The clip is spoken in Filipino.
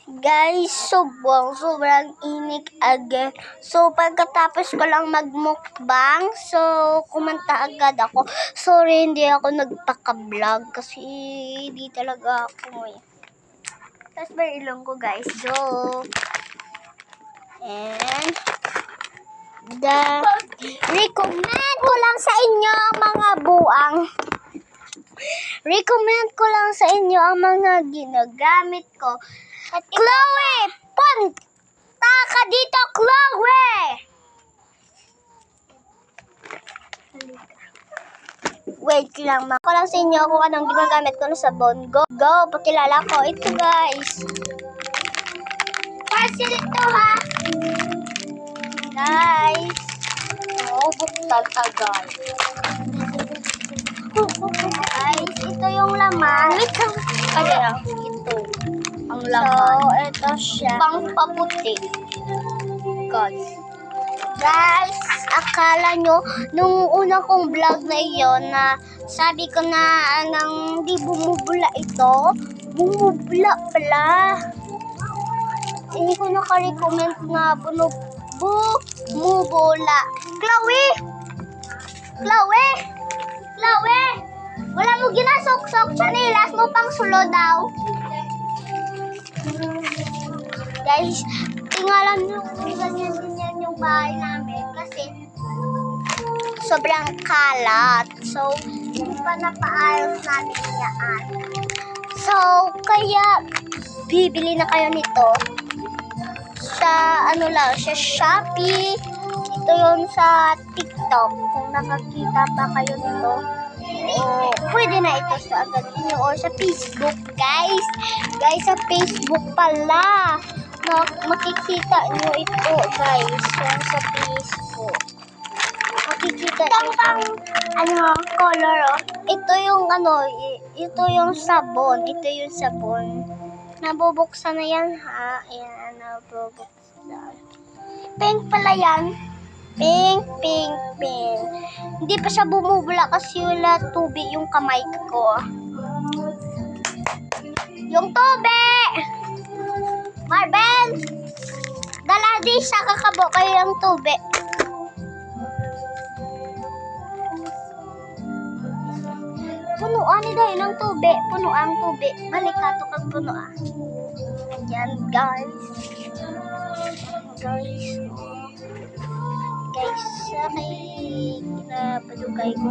Guys, sobrang init agad. So, pagkatapos ko lang magmukbang, so, kumanta agad ako. Sorry, hindi ako nagpaka-vlog kasi hindi talaga ako eh. Tapos ba ilong ko, guys? Joke. And, recommend ko lang sa inyo mga buang. Recommend ko lang sa inyo ang mga ginagamit ko. Chloe! Punta ka dito, Chloe! Wait lang, ko lang sa inyo kung anong ginagamit ko na sabon. Go, pakilala ko. Ito, guys. Parcel ito, ha? Guys. Buksan agad. Guys, ito yung laman. Ito. Ang laman. So, ito siya. Pangpaputi. Guys, akala nyo, nung una kong vlog na iyon na sabi ko na nang di bumubula ito, bumubula pala. Hindi ko naka-recommend na bumubula. Chloe! Wala mo ginasok-sok sa nilas mo pang sulo daw. Guys, tingnan nyo kung ganyan din yan yung bahay namin kasi sobrang kalat. So, hindi pa napaayos namin yan. So, kaya bibili na kayo nito sa sa Shopee. Ito yun sa TikTok. Kung nakakita pa kayo nito, pwede na ito sa agad nyo or sa Facebook, guys. Guys, sa Facebook pala. Makikita nyo ito, guys. Yan sa Facebook. Makikita nyo color, oh. Ito yung sabon. Ito yung sabon. Nabubuksan na yan, ha? Ayan, nabubuksan. Pink pala yan. Pink. Hindi pa siya bumubula kasi wala tubig yung kamay ko. Yung tubig! Marben! Dala di siya kakabo kayo yung tubig. Punuan ni dahil ng tubig. Punuan tubig. Balik ka to kag punuan. Ayan, guys. Guys, sa kay kinapadugay ko.